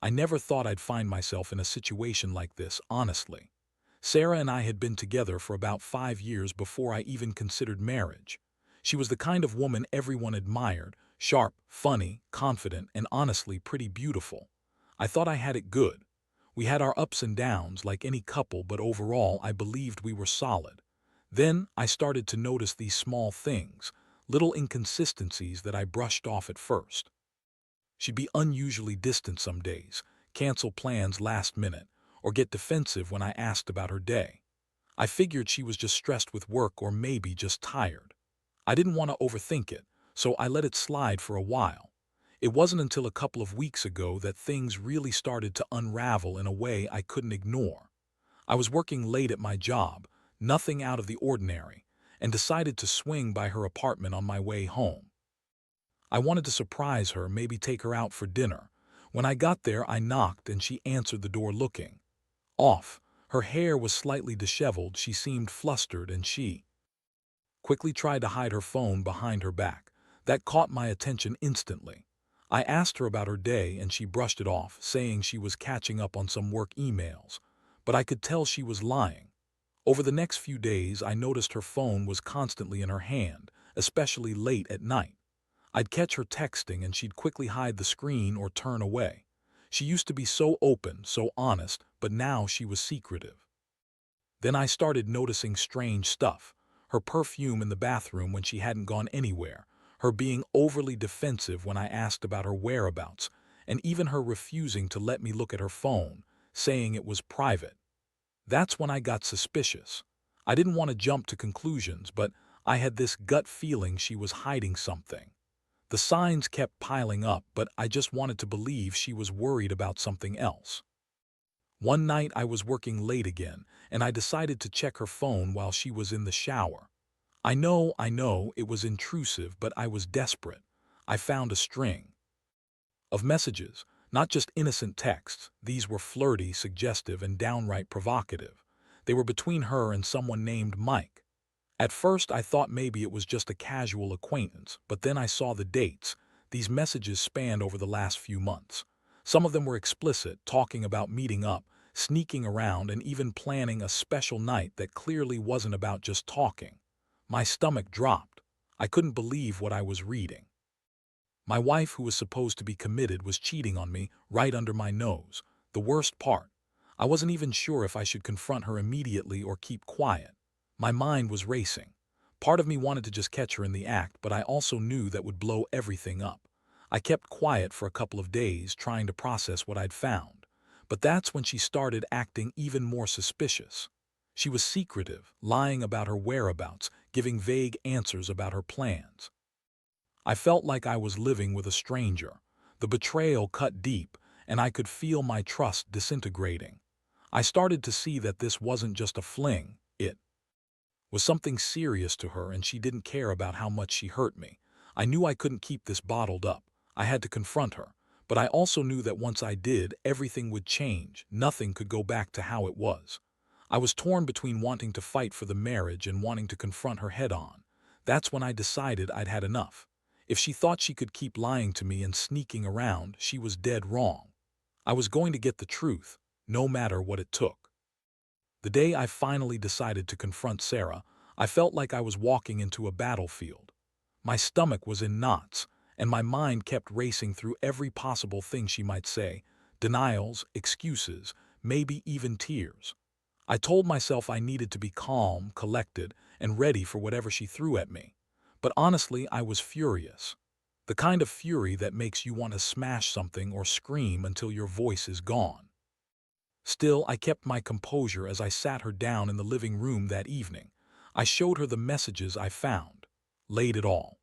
I never thought I'd find myself in a situation like this, honestly. Sarah and I had been together for about 5 years before I even considered marriage. She was the kind of woman everyone admired, sharp, funny, confident, and honestly pretty beautiful. I thought I had it good. We had our ups and downs like any couple, but overall I believed we were solid. Then I started to notice these small things, little inconsistencies that I brushed off at first. She'd be unusually distant some days, cancel plans last minute, or get defensive when I asked about her day. I figured she was just stressed with work or maybe just tired. I didn't want to overthink it, so I let it slide for a while. It wasn't until a couple of weeks ago that things really started to unravel in a way I couldn't ignore. I was working late at my job, nothing out of the ordinary, and decided to swing by her apartment on my way home. I wanted to surprise her, maybe take her out for dinner. When I got there, I knocked and she answered the door looking off. Her hair was slightly disheveled, she seemed flustered, and she quickly tried to hide her phone behind her back. That caught my attention instantly. I asked her about her day and she brushed it off, saying she was catching up on some work emails. But I could tell she was lying. Over the next few days, I noticed her phone was constantly in her hand, especially late at night. I'd catch her texting and she'd quickly hide the screen or turn away. She used to be so open, so honest, but now she was secretive. Then I started noticing strange stuff. Her perfume in the bathroom when she hadn't gone anywhere, her being overly defensive when I asked about her whereabouts, and even her refusing to let me look at her phone, saying it was private. That's when I got suspicious. I didn't want to jump to conclusions, but I had this gut feeling she was hiding something. The signs kept piling up, but I just wanted to believe she was worried about something else. One night I was working late again, and I decided to check her phone while she was in the shower. I know, it was intrusive, but I was desperate. I found a string of messages, not just innocent texts. These were flirty, suggestive, and downright provocative. They were between her and someone named Mike. At first I thought maybe it was just a casual acquaintance, but then I saw the dates. These messages spanned over the last few months. Some of them were explicit, talking about meeting up, sneaking around, and even planning a special night that clearly wasn't about just talking. My stomach dropped. I couldn't believe what I was reading. My wife, who was supposed to be committed, was cheating on me right under my nose. The worst part, I wasn't even sure if I should confront her immediately or keep quiet. My mind was racing. Part of me wanted to just catch her in the act, but I also knew that would blow everything up. I kept quiet for a couple of days, trying to process what I'd found. But that's when she started acting even more suspicious. She was secretive, lying about her whereabouts, giving vague answers about her plans. I felt like I was living with a stranger. The betrayal cut deep, and I could feel my trust disintegrating. I started to see that this wasn't just a fling, it was something serious to her, and she didn't care about how much she hurt me. I knew I couldn't keep this bottled up. I had to confront her. But I also knew that once I did, everything would change. Nothing could go back to how it was. I was torn between wanting to fight for the marriage and wanting to confront her head on. That's when I decided I'd had enough. If she thought she could keep lying to me and sneaking around, she was dead wrong. I was going to get the truth, no matter what it took. The day I finally decided to confront Sarah, I felt like I was walking into a battlefield. My stomach was in knots, and my mind kept racing through every possible thing she might say, denials, excuses, maybe even tears. I told myself I needed to be calm, collected, and ready for whatever she threw at me. But honestly, I was furious. The kind of fury that makes you want to smash something or scream until your voice is gone. Still, I kept my composure as I sat her down in the living room that evening. I showed her the messages I found, laid it all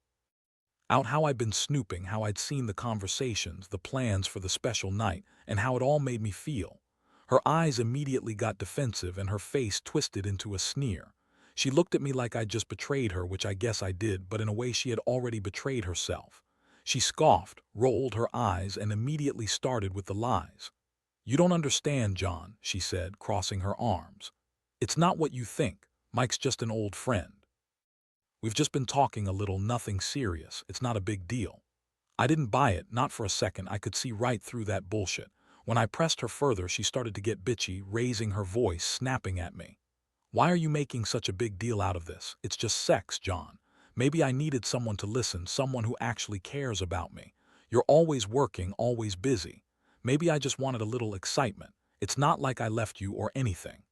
out, how I'd been snooping, how I'd seen the conversations, the plans for the special night, and how it all made me feel. Her eyes immediately got defensive and her face twisted into a sneer. She looked at me like I'd just betrayed her, which I guess I did, but in a way she had already betrayed herself. She scoffed, rolled her eyes, and immediately started with the lies. "You don't understand, John," she said, crossing her arms. "It's not what you think. Mike's just an old friend. We've just been talking a little, nothing serious. It's not a big deal." I didn't buy it, not for a second. I could see right through that bullshit. When I pressed her further, she started to get bitchy, raising her voice, snapping at me. "Why are you making such a big deal out of this? It's just sex, John. Maybe I needed someone to listen, someone who actually cares about me. You're always working, always busy. Maybe I just wanted a little excitement. It's not like I left you or anything."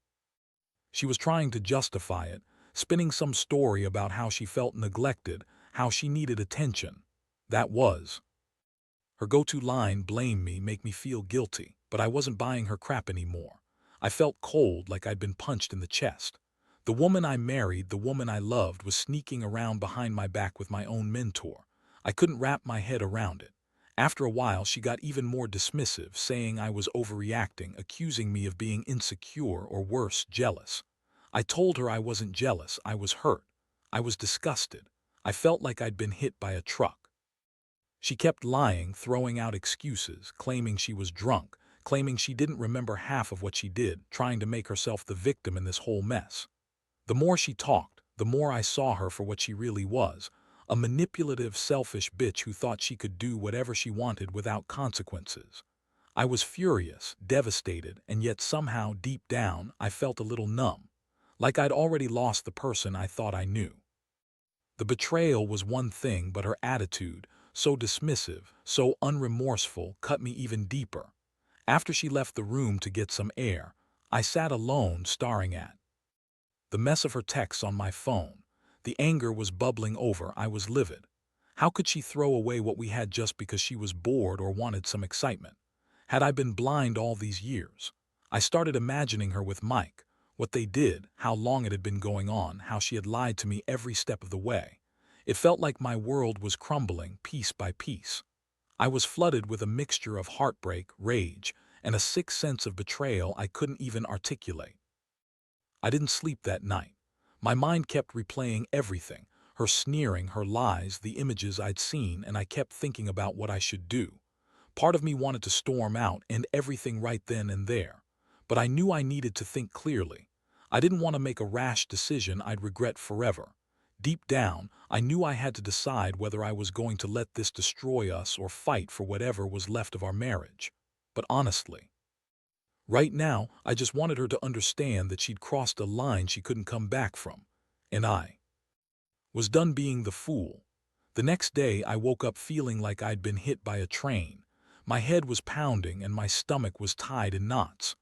She was trying to justify it, spinning some story about how she felt neglected, how she needed attention. That was her go-to line. Blame me, make me feel guilty, but I wasn't buying her crap anymore. I felt cold, like I'd been punched in the chest. The woman I married, the woman I loved, was sneaking around behind my back with my own mentor. I couldn't wrap my head around it. After a while, she got even more dismissive, saying I was overreacting, accusing me of being insecure or worse, jealous. I told her I wasn't jealous, I was hurt. I was disgusted. I felt like I'd been hit by a truck. She kept lying, throwing out excuses, claiming she was drunk, claiming she didn't remember half of what she did, trying to make herself the victim in this whole mess. The more she talked, the more I saw her for what she really was, a manipulative, selfish bitch who thought she could do whatever she wanted without consequences. I was furious, devastated, and yet somehow, deep down, I felt a little numb, like I'd already lost the person I thought I knew. The betrayal was one thing, but her attitude, so dismissive, so unremorseful, cut me even deeper. After she left the room to get some air, I sat alone, staring at the mess of her texts on my phone. The anger was bubbling over. I was livid. How could she throw away what we had just because she was bored or wanted some excitement? Had I been blind all these years? I started imagining her with Mike, what they did, how long it had been going on, how she had lied to me every step of the way. It felt like my world was crumbling piece by piece. I was flooded with a mixture of heartbreak, rage, and a sick sense of betrayal I couldn't even articulate. I didn't sleep that night. My mind kept replaying everything, her sneering, her lies, the images I'd seen, and I kept thinking about what I should do. Part of me wanted to storm out, end everything right then and there. But I knew I needed to think clearly. I didn't want to make a rash decision I'd regret forever. Deep down, I knew I had to decide whether I was going to let this destroy us or fight for whatever was left of our marriage. But honestly, right now, I just wanted her to understand that she'd crossed a line she couldn't come back from. And I was done being the fool. The next day, I woke up feeling like I'd been hit by a train. My head was pounding and my stomach was tied in knots.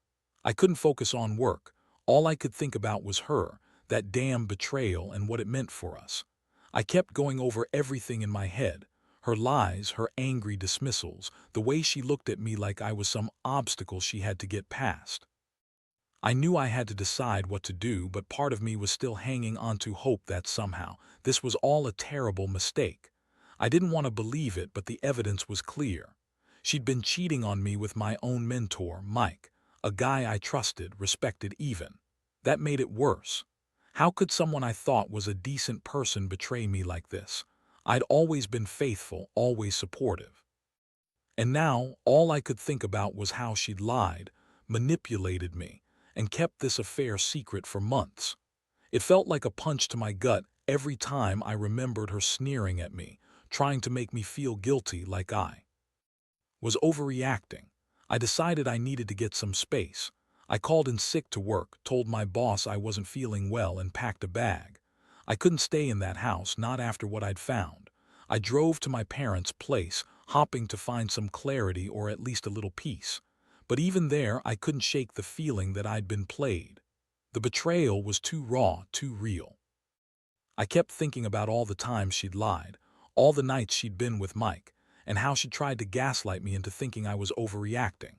I couldn't focus on work. All I could think about was her, that damn betrayal, and what it meant for us. I kept going over everything in my head. Her lies, her angry dismissals, the way she looked at me like I was some obstacle she had to get past. I knew I had to decide what to do, but part of me was still hanging on to hope that somehow this was all a terrible mistake. I didn't want to believe it, but the evidence was clear. She'd been cheating on me with my own mentor, Mike, a guy I trusted, respected even. That made it worse. How could someone I thought was a decent person betray me like this? I'd always been faithful, always supportive. And now, all I could think about was how she'd lied, manipulated me, and kept this affair secret for months. It felt like a punch to my gut every time I remembered her sneering at me, trying to make me feel guilty, like I was overreacting. I decided I needed to get some space. I called in sick to work, told my boss I wasn't feeling well, and packed a bag. I couldn't stay in that house, not after what I'd found. I drove to my parents' place, hoping to find some clarity or at least a little peace. But even there, I couldn't shake the feeling that I'd been played. The betrayal was too raw, too real. I kept thinking about all the times she'd lied, all the nights she'd been with Mike, and how she tried to gaslight me into thinking I was overreacting.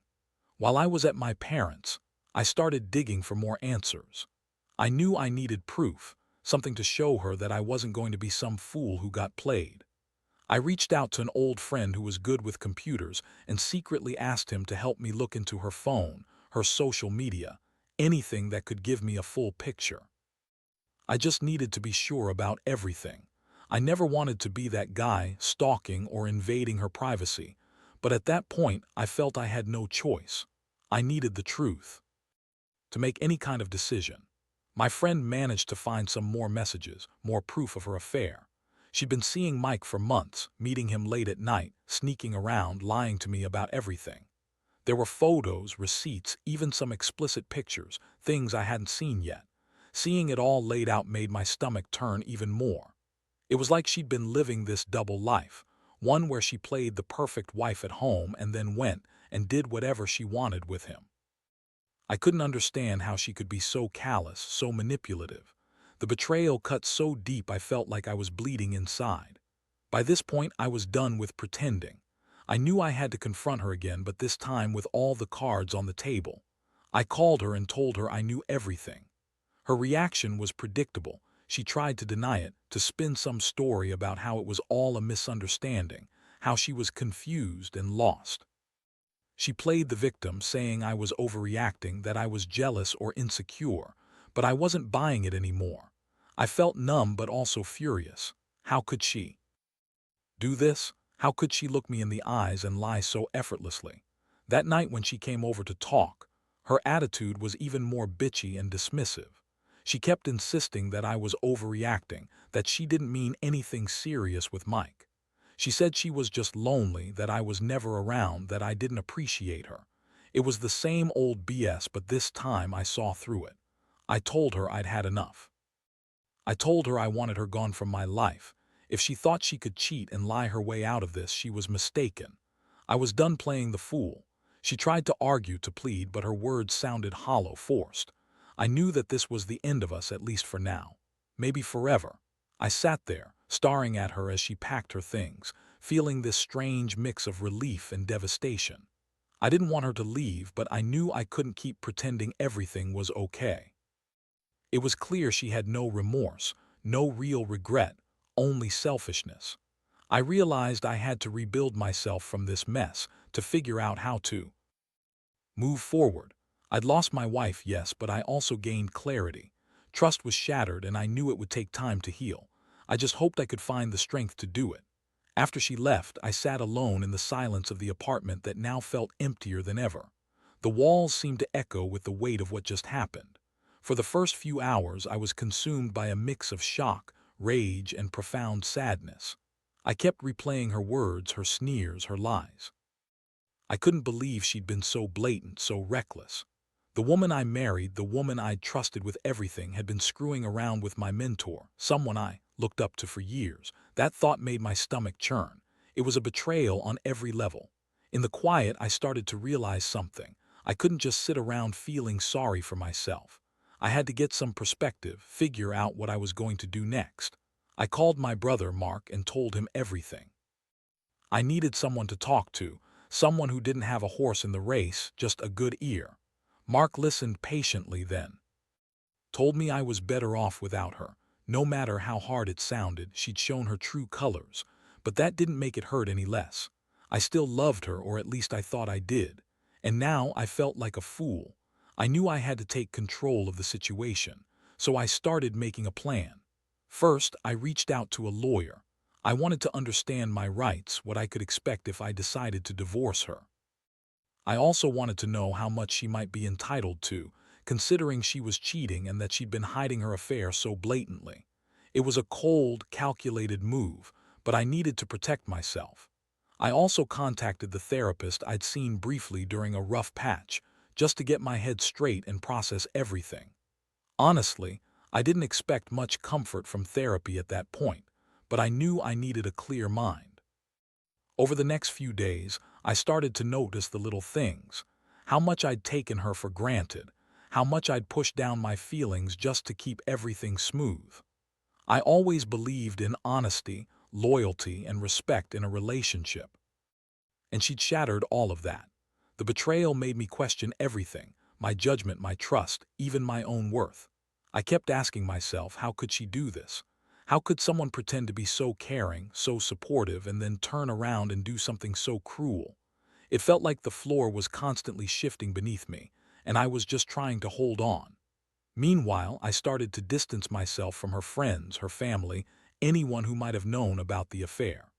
While I was at my parents', I started digging for more answers. I knew I needed proof, something to show her that I wasn't going to be some fool who got played. I reached out to an old friend who was good with computers and secretly asked him to help me look into her phone, her social media, anything that could give me a full picture. I just needed to be sure about everything. I never wanted to be that guy stalking or invading her privacy, but at that point I felt I had no choice. I needed the truth to make any kind of decision. My friend managed to find some more messages, more proof of her affair. She'd been seeing Mike for months, meeting him late at night, sneaking around, lying to me about everything. There were photos, receipts, even some explicit pictures, things I hadn't seen yet. Seeing it all laid out made my stomach turn even more. It was like she'd been living this double life, one where she played the perfect wife at home and then went and did whatever she wanted with him. I couldn't understand how she could be so callous, so manipulative. The betrayal cut so deep I felt like I was bleeding inside. By this point, I was done with pretending. I knew I had to confront her again, but this time with all the cards on the table. I called her and told her I knew everything. Her reaction was predictable. She tried to deny it, to spin some story about how it was all a misunderstanding, how she was confused and lost. She played the victim, saying I was overreacting, that I was jealous or insecure, but I wasn't buying it anymore. I felt numb but also furious. How could she do this? How could she look me in the eyes and lie so effortlessly? That night when she came over to talk, her attitude was even more bitchy and dismissive. She kept insisting that I was overreacting, that she didn't mean anything serious with Mike. She said she was just lonely, that I was never around, that I didn't appreciate her. It was the same old BS, but this time I saw through it. I told her I'd had enough. I told her I wanted her gone from my life. If she thought she could cheat and lie her way out of this, she was mistaken. I was done playing the fool. She tried to argue, to plead, but her words sounded hollow, forced. I knew that this was the end of us, at least for now. Maybe forever. I sat there, staring at her as she packed her things, feeling this strange mix of relief and devastation. I didn't want her to leave, but I knew I couldn't keep pretending everything was okay. It was clear she had no remorse, no real regret, only selfishness. I realized I had to rebuild myself from this mess, to figure out how to move forward. I'd lost my wife, yes, but I also gained clarity. Trust was shattered and I knew it would take time to heal. I just hoped I could find the strength to do it. After she left, I sat alone in the silence of the apartment that now felt emptier than ever. The walls seemed to echo with the weight of what just happened. For the first few hours, I was consumed by a mix of shock, rage, and profound sadness. I kept replaying her words, her sneers, her lies. I couldn't believe she'd been so blatant, so reckless. The woman I married, the woman I'd trusted with everything, had been screwing around with my mentor, someone I looked up to for years. That thought made my stomach churn. It was a betrayal on every level. In the quiet, I started to realize something. I couldn't just sit around feeling sorry for myself. I had to get some perspective, figure out what I was going to do next. I called my brother, Mark, and told him everything. I needed someone to talk to, someone who didn't have a horse in the race, just a good ear. Mark listened patiently, then told me I was better off without her. No matter how hard it sounded, she'd shown her true colors, but that didn't make it hurt any less. I still loved her, or at least I thought I did. And now I felt like a fool. I knew I had to take control of the situation, so I started making a plan. First, I reached out to a lawyer. I wanted to understand my rights, what I could expect if I decided to divorce her. I also wanted to know how much she might be entitled to, considering she was cheating and that she'd been hiding her affair so blatantly. It was a cold, calculated move, but I needed to protect myself. I also contacted the therapist I'd seen briefly during a rough patch, just to get my head straight and process everything. Honestly, I didn't expect much comfort from therapy at that point, but I knew I needed a clear mind. Over the next few days, I started to notice the little things, how much I'd taken her for granted, how much I'd pushed down my feelings just to keep everything smooth. I always believed in honesty, loyalty, and respect in a relationship, and she'd shattered all of that. The betrayal made me question everything, my judgment, my trust, even my own worth. I kept asking myself, how could she do this? How could someone pretend to be so caring, so supportive, and then turn around and do something so cruel? It felt like the floor was constantly shifting beneath me, and I was just trying to hold on. Meanwhile, I started to distance myself from her friends, her family, anyone who might have known about the affair.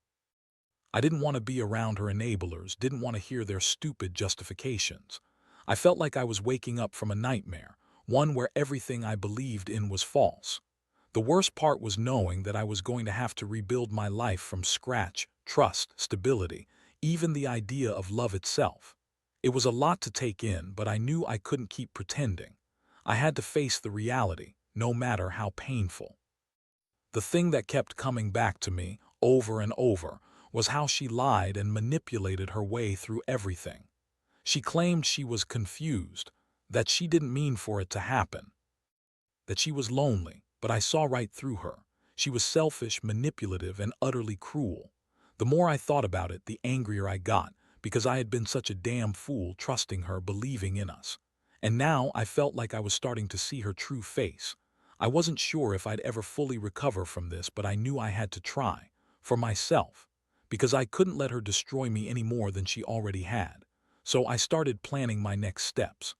I didn't want to be around her enablers, didn't want to hear their stupid justifications. I felt like I was waking up from a nightmare, one where everything I believed in was false. The worst part was knowing that I was going to have to rebuild my life from scratch, trust, stability, even the idea of love itself. It was a lot to take in, but I knew I couldn't keep pretending. I had to face the reality, no matter how painful. The thing that kept coming back to me, over and over, was how she lied and manipulated her way through everything. She claimed she was confused, that she didn't mean for it to happen, that she was lonely, but I saw right through her. She was selfish, manipulative, and utterly cruel. The more I thought about it, the angrier I got, because I had been such a damn fool trusting her, believing in us. And now I felt like I was starting to see her true face. I wasn't sure if I'd ever fully recover from this, but I knew I had to try. For myself. Because I couldn't let her destroy me any more than she already had. So I started planning my next steps.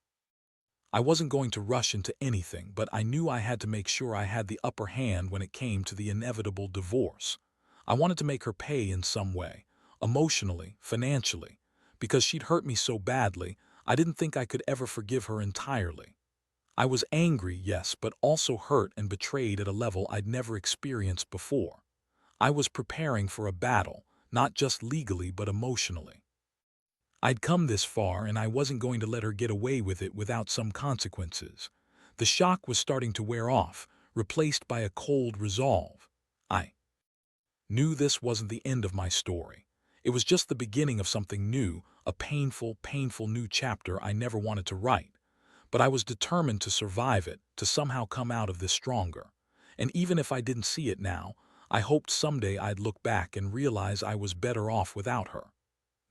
I wasn't going to rush into anything, but I knew I had to make sure I had the upper hand when it came to the inevitable divorce. I wanted to make her pay in some way, emotionally, financially. Because she'd hurt me so badly, I didn't think I could ever forgive her entirely. I was angry, yes, but also hurt and betrayed at a level I'd never experienced before. I was preparing for a battle, not just legally but emotionally. I'd come this far, and I wasn't going to let her get away with it without some consequences. The shock was starting to wear off, replaced by a cold resolve. I knew this wasn't the end of my story. It was just the beginning of something new, a painful, painful new chapter I never wanted to write. But I was determined to survive it, to somehow come out of this stronger. And even if I didn't see it now, I hoped someday I'd look back and realize I was better off without her.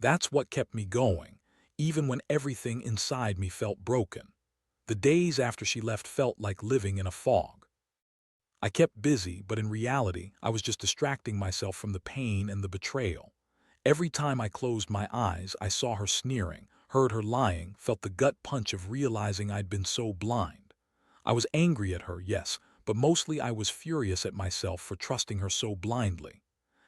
That's what kept me going, even when everything inside me felt broken. The days after she left felt like living in a fog. I kept busy, but in reality, I was just distracting myself from the pain and the betrayal. Every time I closed my eyes, I saw her sneering, heard her lying, felt the gut punch of realizing I'd been so blind. I was angry at her, yes, but mostly I was furious at myself for trusting her so blindly.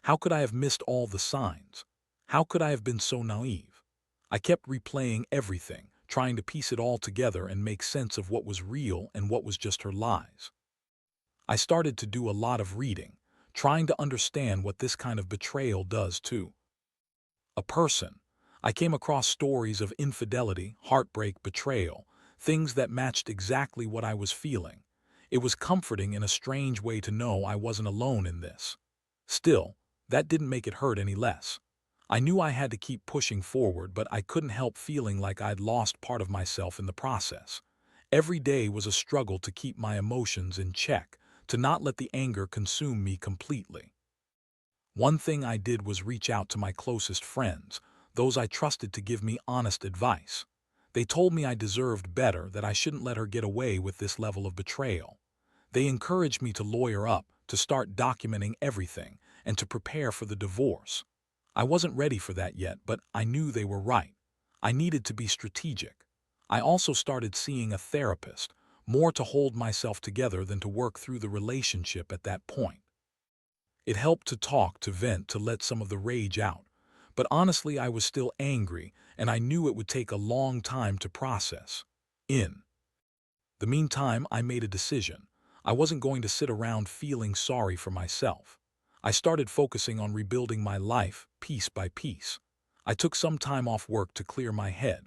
How could I have missed all the signs? How could I have been so naive? I kept replaying everything, trying to piece it all together and make sense of what was real and what was just her lies. I started to do a lot of reading, trying to understand what this kind of betrayal does to a person. I came across stories of infidelity, heartbreak, betrayal, things that matched exactly what I was feeling. It was comforting in a strange way to know I wasn't alone in this. Still, that didn't make it hurt any less. I knew I had to keep pushing forward, but I couldn't help feeling like I'd lost part of myself in the process. Every day was a struggle to keep my emotions in check, to not let the anger consume me completely. One thing I did was reach out to my closest friends, those I trusted to give me honest advice. They told me I deserved better, that I shouldn't let her get away with this level of betrayal. They encouraged me to lawyer up, to start documenting everything, and to prepare for the divorce. I wasn't ready for that yet, but I knew they were right. I needed to be strategic. I also started seeing a therapist, more to hold myself together than to work through the relationship at that point. It helped to talk, to vent, to let some of the rage out. But honestly, I was still angry, and I knew it would take a long time to process. In the meantime, I made a decision. I wasn't going to sit around feeling sorry for myself. I started focusing on rebuilding my life, piece by piece. I took some time off work to clear my head.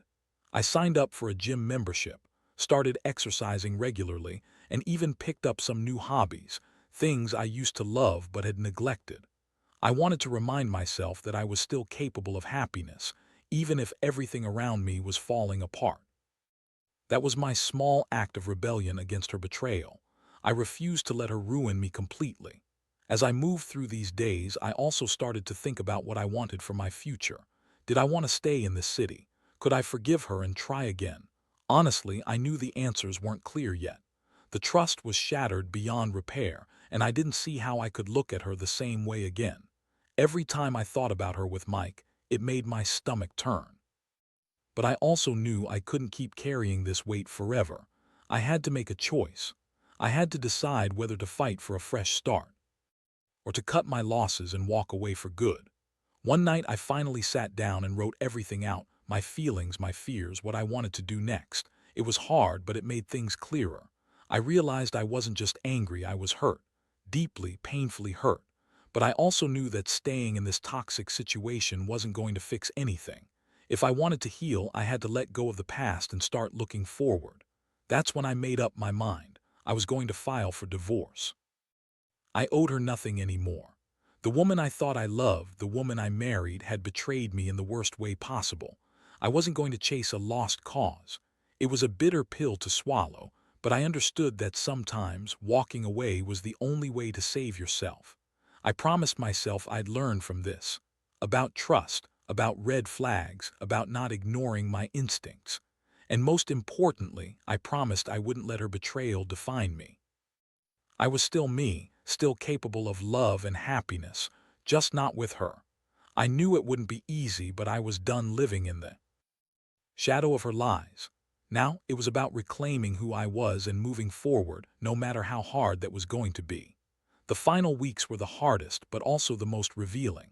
I signed up for a gym membership, started exercising regularly, and even picked up some new hobbies, things I used to love but had neglected. I wanted to remind myself that I was still capable of happiness, even if everything around me was falling apart. That was my small act of rebellion against her betrayal. I refused to let her ruin me completely. As I moved through these days, I also started to think about what I wanted for my future. Did I want to stay in this city? Could I forgive her and try again? Honestly, I knew the answers weren't clear yet. The trust was shattered beyond repair, and I didn't see how I could look at her the same way again. Every time I thought about her with Mike, it made my stomach turn. But I also knew I couldn't keep carrying this weight forever. I had to make a choice. I had to decide whether to fight for a fresh start, or to cut my losses and walk away for good. One night I finally sat down and wrote everything out, my feelings, my fears, what I wanted to do next. It was hard, but it made things clearer. I realized I wasn't just angry, I was hurt. Deeply, painfully hurt. But I also knew that staying in this toxic situation wasn't going to fix anything. If I wanted to heal, I had to let go of the past and start looking forward. That's when I made up my mind. I was going to file for divorce. I owed her nothing anymore. The woman I thought I loved, the woman I married, had betrayed me in the worst way possible. I wasn't going to chase a lost cause. It was a bitter pill to swallow, but I understood that sometimes walking away was the only way to save yourself. I promised myself I'd learn from this. About trust, about red flags, about not ignoring my instincts. And most importantly, I promised I wouldn't let her betrayal define me. I was still me, still capable of love and happiness, just not with her. I knew it wouldn't be easy, but I was done living in the shadow of her lies. Now it was about reclaiming who I was and moving forward, no matter how hard that was going to be. The final weeks were the hardest, but also the most revealing.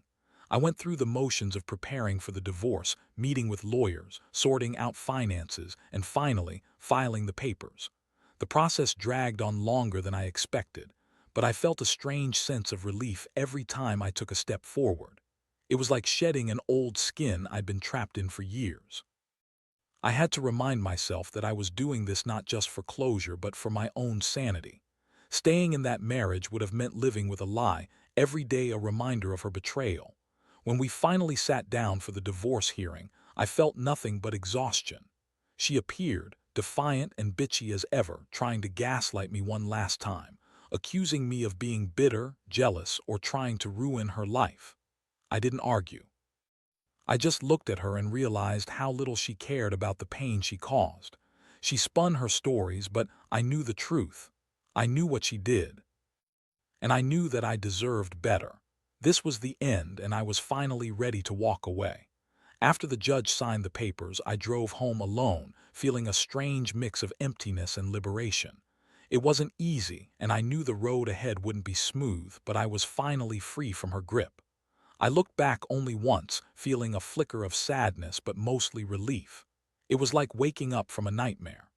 I went through the motions of preparing for the divorce, meeting with lawyers, sorting out finances, and finally, filing the papers. The process dragged on longer than I expected, but I felt a strange sense of relief every time I took a step forward. It was like shedding an old skin I'd been trapped in for years. I had to remind myself that I was doing this not just for closure, but for my own sanity. Staying in that marriage would have meant living with a lie, every day a reminder of her betrayal. When we finally sat down for the divorce hearing, I felt nothing but exhaustion. She appeared, defiant and bitchy as ever, trying to gaslight me one last time, accusing me of being bitter, jealous, or trying to ruin her life. I didn't argue. I just looked at her and realized how little she cared about the pain she caused. She spun her stories, but I knew the truth. I knew what she did. And I knew that I deserved better. This was the end, and I was finally ready to walk away. After the judge signed the papers, I drove home alone, feeling a strange mix of emptiness and liberation. It wasn't easy, and I knew the road ahead wouldn't be smooth, but I was finally free from her grip. I looked back only once, feeling a flicker of sadness but mostly relief. It was like waking up from a nightmare.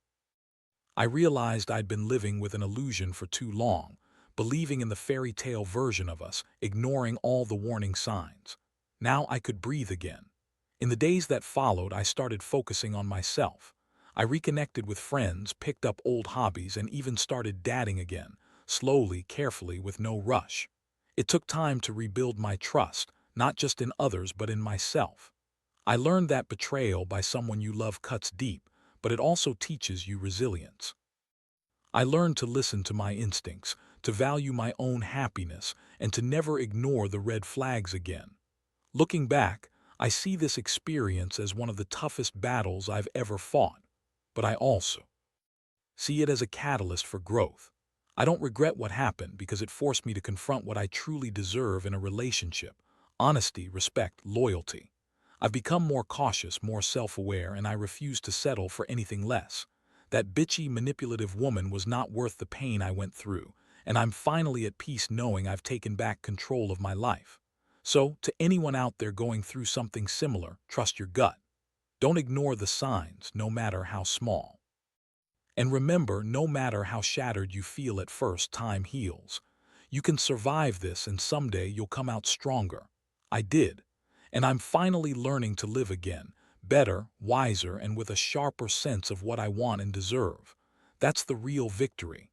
I realized I'd been living with an illusion for too long, believing in the fairy tale version of us, ignoring all the warning signs. Now I could breathe again. In the days that followed, I started focusing on myself. I reconnected with friends, picked up old hobbies, and even started dating again, slowly, carefully, with no rush. It took time to rebuild my trust, not just in others but in myself. I learned that betrayal by someone you love cuts deep, but it also teaches you resilience. I learned to listen to my instincts, to value my own happiness, and to never ignore the red flags again. Looking back, I see this experience as one of the toughest battles I've ever fought, but I also see it as a catalyst for growth. I don't regret what happened because it forced me to confront what I truly deserve in a relationship: honesty, respect, loyalty. I've become more cautious, more self-aware, and I refuse to settle for anything less. That bitchy, manipulative woman was not worth the pain I went through, and I'm finally at peace knowing I've taken back control of my life. So, to anyone out there going through something similar, trust your gut. Don't ignore the signs, no matter how small. And remember, no matter how shattered you feel at first, time heals. You can survive this, and someday you'll come out stronger. I did. And I'm finally learning to live again, better, wiser, and with a sharper sense of what I want and deserve. That's the real victory.